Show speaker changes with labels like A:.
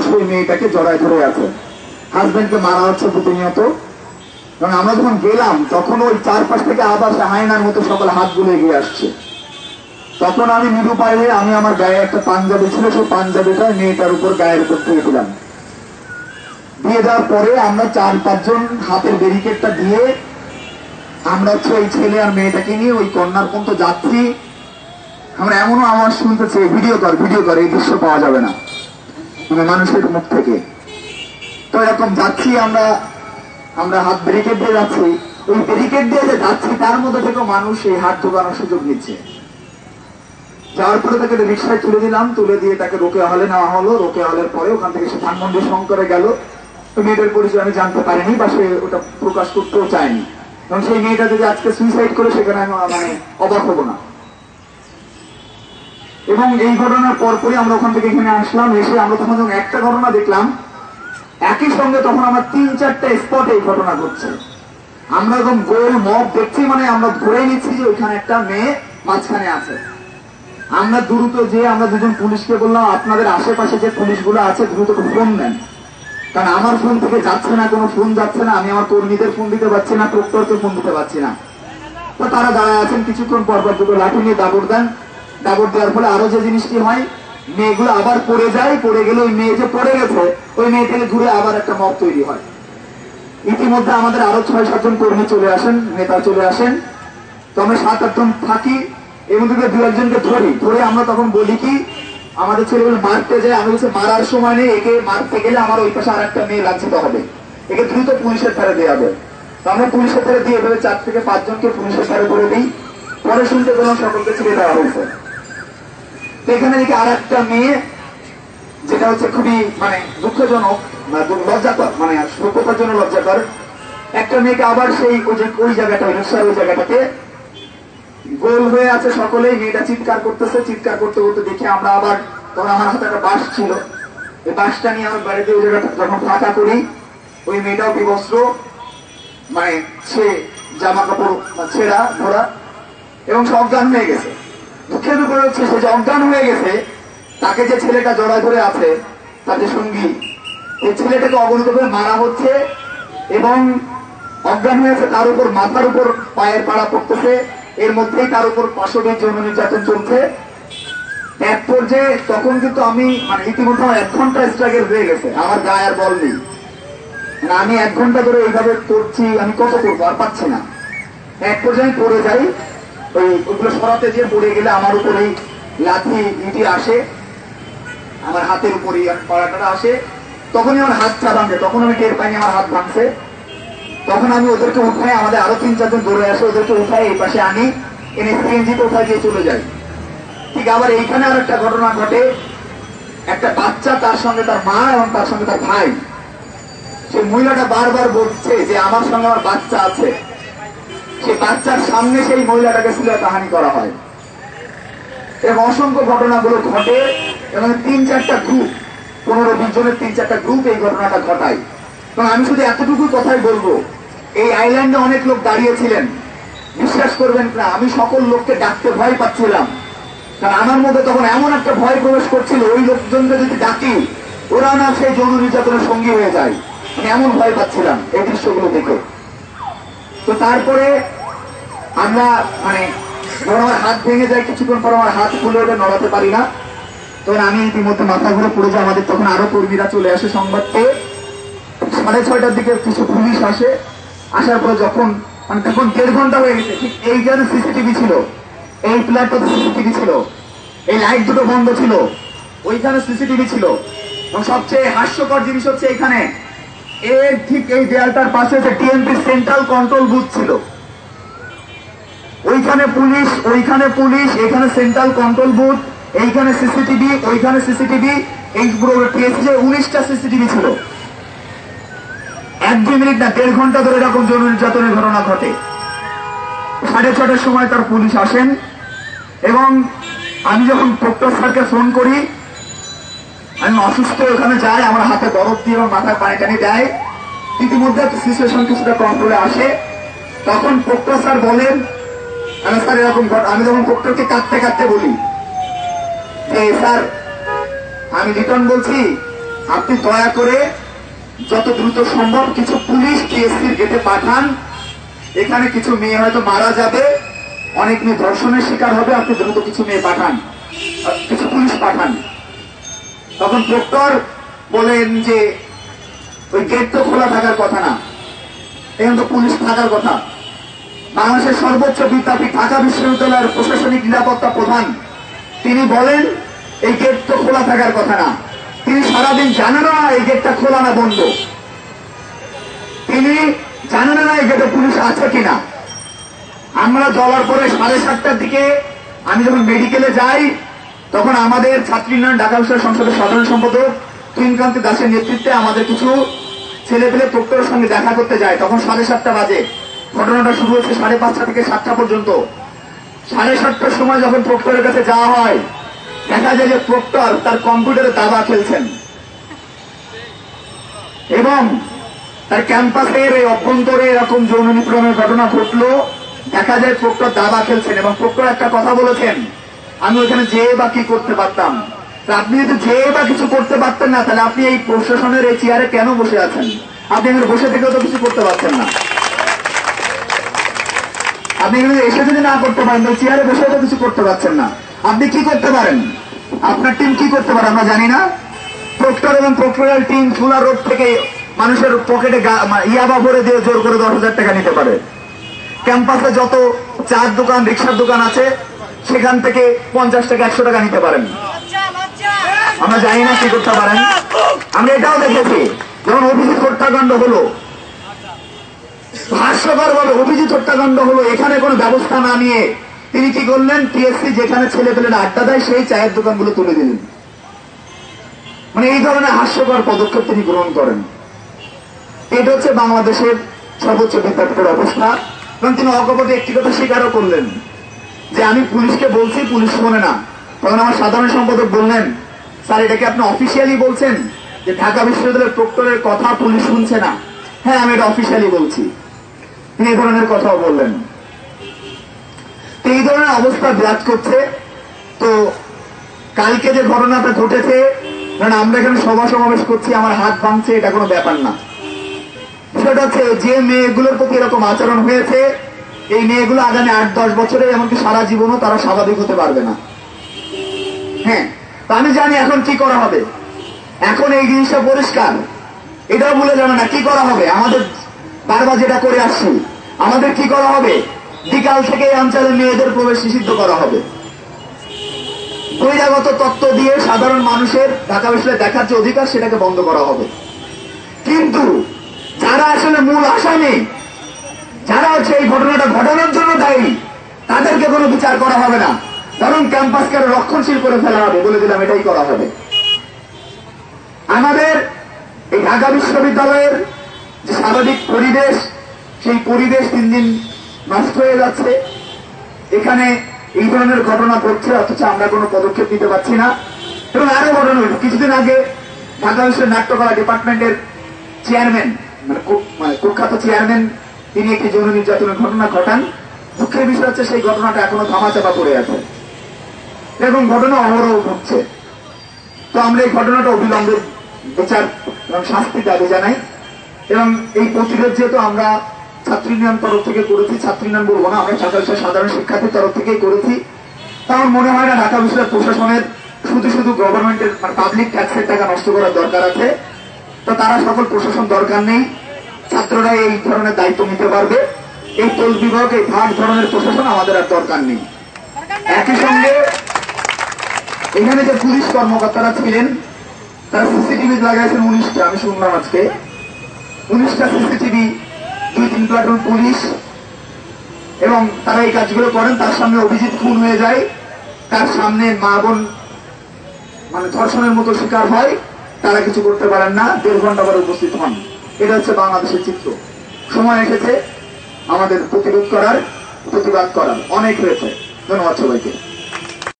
A: সেই মেয়েটাকে জড়ায় ধরে আছে, হাজবেন্ডকে মারা হচ্ছে প্রতিনিয়ত। এবং আমরা যখন গেলাম তখন ওই চারপাশ থেকে আবার হায়নার মতো সকল হাতগুলো এগিয়ে আসছে। তখন আমি নিরুপায়ে আমি আমার গায়ে একটা পাঞ্জাবি ছিল, সেই পাঞ্জাবিটা মেয়েটার উপর গায়ের উপর দিয়ে দিলাম। দিয়ে দেওয়ার পরে আমরা 4-5 জন হাতের ব্যারিকেডটা দিয়ে আমরা হচ্ছে ওই ছেলে আর মেয়েটাকে নিয়ে ওই কন্যার পর্যন্ত যাচ্ছি। আমরা এমনও আওয়াজ শুনতেছি ভিডিও কর, এই দৃশ্য পাওয়া যাবে না মানে মানুষের মুখ থেকে। তো এরকম যাচ্ছি আমরা হাত ব্যারিকেড দিয়ে যাচ্ছি। ওই ব্যারিকেড দিয়ে যে যাচ্ছি তার মধ্যে থেকে মানুষ এই হাত ঢোকানোর সুযোগ নিচ্ছে। যাওয়ার পরে তাকে রিক্সায় তুলে দিলাম, তুলে দিয়ে তাকে রোকেয়া হলে নেওয়া হলো। রোকেয়া হলের পরে ওখান থেকে সে ধানমন্ডি শঙ্করে গেল। মেয়েটার পরিচয় আমি জানতে পারিনি বা সে ওটা প্রকাশ করতেও চায়নি, এবং সেই মেয়েটা যদি আজকে সুইসাইড করে সেখানে আমি মানে অবাক হবো না। এবং এই ঘটনার পরপরই আমরা ওখান থেকে এখানে আসলাম। এসে আমরা তখন যখন একটা ঘটনা দেখলাম, একই সঙ্গে তখন আমরা 3-4টা স্পটে এই ঘটনা ঘটছে। আমরা একদম গোল মব দেখছি, মানে আমরা ধরে নিচ্ছি যে ওইখানে একটা মেয়ে মাঝখানে আছে। আমরা দ্রুত যে আমরা দুজন পুলিশকে বললাম আপনাদের আশেপাশে যে পুলিশগুলো আছে দ্রুত ফোন দেন, কারণ আমার ফোন থেকে যাচ্ছে না, কোনো ফোন যাচ্ছে না। আমি আমার কর্মীদের ফোন দিতে পারছি না, প্রক্টরকে ফোন দিতে পারছি না। তো তারা দাঁড়ায় আছেন, কিছুক্ষণ পরপর দুটো লাঠি নিয়ে দাবড় দেন। দাবড় দেওয়ার ফলে আরো যে জিনিসটি হয়, মেয়েগুলো আবার পড়ে যায়। পড়ে গেলে ওই মেয়ে যে পড়ে গেছে ওই মেয়ে থেকে ঘুরে আবার একটা মব তৈরি হয়। ইতিমধ্যে আমাদের আরো 6-7 জন কর্মী চলে আসেন, নেতা চলে আসেন। তো আমরা 7-8 জন থাকি, এবং 2-1 জনকে ধরে আমরা তখন বলি কি আমাদের ছেলেগুলো মারতে যায়। আমি বলছি মারার সময় নেই, একে মারতে গেলে আমার ওই পাশে আর একটা মেয়ে লাঞ্ছিত হবে, একে দ্রুত পুলিশের ধারে দেওয়া হবে। তো আমরা পুলিশের ধারে দিয়ে এভাবে 4 থেকে 5 জনকে পুলিশের ধারে করে দিই। পরে শুনতে পেলাম সকলকে ছেড়ে দেওয়া হয়েছে। তো এখানে দেখি আর একটা মেয়ে, যেটা হচ্ছে খুবই মানে দুঃখজনক, লজ্জাকর, মানে সভ্যতার জন্য লজ্জাকর। একটা মেয়েকে আবার সেই ওই জায়গাটা ওই জায়গাটাতে গোল হয়ে আছে সকলেই। মেয়েটা চিৎকার করতেছে, চিৎকার করতে করতে দেখি আমরা আবার, তখন আমার হাতে একটা বাঁশ ছিল, এই বাঁশটা নিয়ে আমার বাড়িতে ওই জায়গাটা যখন ফাঁকা করি, ওই মেয়েটাও বিবস্ত্র, মানে সে জামা কাপড় ছেঁড়া ধরা, এবং সে অজ্ঞান হয়ে গেছে। দুঃখের ব্যাপার হচ্ছে সে যে অজ্ঞান হয়ে গেছে, তাকে যে ছেলেটা জড়ায় ধরে আছে তার যে সঙ্গী, এই ছেলেটাকে অবনত করে মারা হচ্ছে, এবং অজ্ঞান হয়েছে তার উপর, মাথার উপর পায়ের পাড়া পড়তেছে। এর মধ্যেই তার উপর পাশবিক যৌন নির্যাতন চলছে। এক পর্যায়ে তখন কিন্তু আমি মানে ইতিমধ্যে 1 ঘন্টা স্ট্রাগল হয়ে গেছে, আমার গায়ে আর বল নেই। আমি 1 ঘন্টা ধরে এইভাবে করছি, আমি কত করবো আর পাচ্ছি না। এক পর্যায়ে পড়ে যাই, ওইগুলো সরাতে যেয়ে পড়ে গেলে আমার উপরেই লাঠি ইটি আসে, আমার হাতের উপরই পাড়াটা আসে। তখনই আমার হাতটা ভাঙছে, তখন আমি টের পাইনি আমার হাত ভাঙছে। তখন আমি ওদেরকে উঠাই, আমাদের আরো 3-4 জন দৌড়ে আসে, ওদেরকে উঠাই এই পাশে আনি, এনে সিএনজিতে উঠাই দিয়ে চলে যাই। ঠিক আবার এইখানে আর একটা ঘটনা ঘটে। একটা বাচ্চা, তার সঙ্গে তার মা এবং তার সঙ্গে তার ভাই। সেই মহিলাটা বারবার বলছে যে আমার সঙ্গে আমার বাচ্চা আছে। সেই বাচ্চার সামনে সেই মহিলাটাকে শ্লীলতাহানি করা হয়, এবং অসংখ্য ঘটনাগুলো ঘটে। এবং 3-4টা গ্রুপ, 15-20 জনের 3-4টা গ্রুপ এই ঘটনাটা ঘটায়। এবং আমি শুধু এতটুকু কথাই বলবো, এই আইল্যান্ডে অনেক লোক দাঁড়িয়েছিলেন, বিশ্বাস করবেন না আমি সকল লোককে ডাকতে ভয় পাচ্ছিলাম, কারণ আমার মধ্যে তখন এমন একটা ভয় প্রবেশ করছিল, ওই লোকজনকে যদি ডাকি ওরা না সেই যৌন নির্যাতনের সঙ্গী হয়ে যায়, আমি এমন ভয় পাচ্ছিলাম এই দৃশ্যগুলো দেখে। তো তারপরে আমরা মানে যখন আমার হাত ভেঙে যায়, কিছুক্ষণ পর আমার হাত খুলে ওটা নড়াতে পারি না, তখন আমি ইতিমধ্যে মাথা ঘুরে পড়ে যাই। আমাদের তখন আরো কর্মীরা চলে আসে সংবাদ পেয়ে। 6:30টার দিকে কিছু পুলিশ আসে, আসার পরে যখন মানে তখন 1.5 ঘন্টা হয়ে গেছে, ঠিক এইখানে সিসিটিভি ছিল, এই ফ্ল্যাটটা সিসিটিভি ছিল, এই লাইট দুটো বন্ধ ছিল, ওইখানে সিসিটিভি ছিল। এবং সবচেয়ে হাস্যকর জিনিস হচ্ছে এখানে এর ঠিক এই দেয়ালটার পাশে যে টিএমপি সেন্ট্রাল কন্ট্রোল বুথ ছিল, ওইখানে পুলিশ, এখানে সেন্ট্রাল কন্ট্রোল বুথ, এইখানে সিসিটিভি, ওইখানে সিসিটিভি, এই পুরো টিএসসি 19টা সিসিটিভি ছিল। 1-2 মিনিট না, 1.5 ঘন্টা ধরে এরকম যৌন নির্যাতনের ঘটনা ঘটে। 6:30টার সময় তার পুলিশ আসেন, এবং আমি যখন প্রক্টর স্যারকে ফোন করি, আমি অসুস্থ, ওখানে যাই, আমার হাতে বরফ দিয়ে এবং মাথায় পানি টানি দেয়। ইতিমধ্যে সিচুয়েশন কিছুটা কন্ট্রোলে আসে। তখন প্রক্টর স্যার বলেন, স্যার এরকম, আমি যখন প্রক্টরকে কাঁদতে কাঁদতে বলি যে স্যার আমি রিটার্ন বলছি আপনি দয়া করে যত দ্রুত সম্ভব কিছু পুলিশ টিএসসির গেটে পাঠান। এখানে কিছু মেয়ে হয়তো মারা যাবে, অনেক মেয়ে ধর্ষণের শিকার হবে, আপনি দ্রুত কিছু মেয়ে পাঠান, কিছু পুলিশ পাঠান। তখন প্রক্টর বলেন যে ওই গেট তো খোলা থাকার কথা না, এখানে তো পুলিশ থাকার কথা। বাংলাদেশের সর্বোচ্চ বিদ্যাপীঠ ঢাকা বিশ্ববিদ্যালয়ের প্রশাসনিক নিরাপত্তা প্রধান তিনি বলেন এই গেট তো খোলা থাকার কথা না। তিনি সারাদিন জানেন না এই গেটটা খোলা না বন্ধ, তিনি জানেন না এই গেটে পুলিশ আছে কিনা। আমরা যাওয়ার পরে 7:30টার দিকে আমি যখন মেডিকেলে যাই, তখন আমাদের ছাত্র ইউনিয়ন ঢাকা বিশ্ববিদ্যালয় সংসদের সাধারণ সম্পাদক তুহিনকান্তি দাসের নেতৃত্বে আমাদের কিছু ছেলেপেলে প্রক্টরের সঙ্গে দেখা করতে যায়। তখন 7:30টা বাজে। ঘটনাটা শুরু হচ্ছে 5:30 থেকে 7টা পর্যন্ত। 7:30টার সময় যখন প্রক্টরের কাছে যাওয়া হয়, দেখা যায় যে প্রক্টর তার কম্পিউটারে দাবা খেলছেন এবং তার ক্যাম্পাসের এই অভ্যন্তরে এরকম যৌন নিপীড়নের ঘটনা ঘটলো। দেখা যায় প্রক্টর দাবা খেলছেন এবং প্রক্টর একটা কথা বলেছেন, আমি ওখানে যেয়ে বা কি করতে পারতাম। আপনি যদি যেয়ে বা কিছু করতে পারতেন না, তাহলে আপনি এই প্রশাসনের এই চেয়ারে কেন বসে আছেন? আপনি এখানে বসে থেকেও তো কিছু করতে পারছেন না। আপনি এখানে এসে যদি না করতে পারেন, তাহলে চেয়ারে বসে তো কিছু করতে পারছেন না। আপনি কি করতে পারেন? আপনার টিম কি করতে পারে আমরা জানি না। প্রক্টর এবং প্রক্টোরিয়াল টিম ফুলা রোড থেকে মানুষের পকেটে ইয়াবা ভরে দিয়ে জোর করে 10,000 টাকা নিতে পারে। ক্যাম্পাসে যত চার দোকান, রিক্সার দোকান আছে, সেখান থেকে 50 টাকা 100 টাকা নিতে পারেন। আমরা জানি না কি করতে পারেন। আমরা এটাও দেখেছি, যখন অভিজিৎ হত্যাকাণ্ড হলো, হাস্যকর ভাবে অভিজিৎ হত্যাকাণ্ড হলো, এখানে কোনো ব্যবস্থা না নিয়ে তিনি কি করলেন, টিএসসি যেখানে ছেলে পেলেরা আড্ডা দেয় সেই চায়ের দোকানগুলো তুলে দিলেন। মানে এই ধরনের হাস্যকর পদক্ষেপ তিনি গ্রহণ করেন। এটা হচ্ছে বাংলাদেশের সর্বোচ্চ বিদ্যাপীঠের অবস্থা। এবং তিনি অকপটে একটি কথা স্বীকারও করলেন যে আমি পুলিশকে বলছি, পুলিশ শোনে না। তখন আমার সাধারণ সম্পাদক বললেন, স্যার এটাকে আপনি অফিসিয়ালি বলছেন যে ঢাকা বিশ্ববিদ্যালয়ের প্রক্টরের কথা পুলিশ শুনছে না? হ্যাঁ, আমি এটা অফিসিয়ালি বলছি। তিনি এই ধরনের কথাও বললেন। এই ধরনের অবস্থা বিরাজ করছে। তো কালকে যে ঘটনাটা ঘটেছে, কারণ আমরা এখানে সভা সমাবেশ করছি, আমার হাত ভাঙছে, এটা কোনো ব্যাপার না। সেটা হচ্ছে যে মেয়েগুলোর প্রতি এরকম আচরণ হয়েছে, এই মেয়েগুলো আগামী 8-10 বছরে এমনকি সারা জীবনও তারা স্বাভাবিক হতে পারবে না। হ্যাঁ, তো আমি জানি এখন কি করা হবে। এখন এই জিনিসটা পরিষ্কার, এটাও ভুলে যাবে না কি করা হবে। আমাদের বারবার যেটা করে আসছি, আমাদের কি করা হবে, বিকাল থেকে এই অঞ্চলে মেয়েদের প্রবেশ নিষিদ্ধ করা হবে। বহিরাগত তত্ত্ব দিয়ে সাধারণ মানুষের ঢাকা বিশ্ববিদ্যালয়ে দেখার যে অধিকার, সেটাকে বন্ধ করা হবে। কিন্তু যারা আসলে মূল আসামি, যারা হচ্ছে এই ঘটনাটা ঘটানোর জন্য দায়ী, তাদেরকে কোনো বিচার করা হবে না, বরং ক্যাম্পাসকে রক্ষণশীল করে ফেলা হবে। বলে দিলাম, এটাই করা হবে। আমাদের এই ঢাকা বিশ্ববিদ্যালয়ের যে স্বাভাবিক পরিবেশ, সেই পরিবেশ দিন দিন নষ্ট হয়ে যাচ্ছে। এখানে এই ধরনের ঘটনা ঘটছে, অথচ আমরা কোনো পদক্ষেপ নিতে পারছি না। এবং আরো ঘটনা হল, কিছুদিন আগে ঢাকা বিশ্ববিদ্যালয়ের নাট্যকলা ডিপার্টমেন্টের চেয়ারম্যান, মানে কুখ্যাত চেয়ারম্যান, তিনি একটি যৌন নির্যাতনের ঘটনা ঘটান। দুঃখের বিষয় হচ্ছে সেই ঘটনাটা এখনো ধামাচাপা পড়ে আছে এবং ঘটনা অহরহ ঘটছে। তো আমরা এই ঘটনাটা অবিলম্বে বিচার এবং শাস্তি দাবি জানাই। এবং এই প্রতিরোধ যেহেতু আমরা ছাত্র ইউনিয়ন তরফ থেকে করেছি, ছাত্র ইউনিয়ন বলবো না, আমরা ঢাকা বিশ্ববিদ্যালয়ের সাধারণ শিক্ষার্থীর তরফ থেকেই করেছি। তেমন মনে হয় না ঢাকা বিশ্ববিদ্যালয় প্রশাসনের শুধু শুধু গভর্নমেন্টের পাবলিক ট্যাক্সের টাকা নষ্ট করার দরকার আছে। তো তারা সকল প্রশাসন দরকার নেই, ছাত্ররা এই ধরনের দায়িত্ব নিতে পারবে। এই তোল বিভাগ, এই ভাগ ধরনের প্রশাসন আমাদের আর দরকার নেই। একই সঙ্গে এখানে যে পুলিশ কর্মকর্তারা ছিলেন, তারা সিসিটিভি লাগাইছেন 19টা, আমি শুনলাম আজকে 19টা সিসিটিভি, 2-3 প্লাটুন পুলিশ, এবং তারা এই কাজগুলো করেন। তার সামনে অভিজিৎ খুন হয়ে যায়, তার সামনে মা বোন মানে ধর্ষণের মতো শিকার হয়, তারা কিছু করতে পারেন না, 1.5 ঘন্টা পরে উপস্থিত হন। এটা হচ্ছে বাংলাদেশের চিত্র। সময় এসেছে আমাদের প্রতিরোধ করার, প্রতিবাদ করার। অনেক হয়েছে। ধন্যবাদ সবাইকে।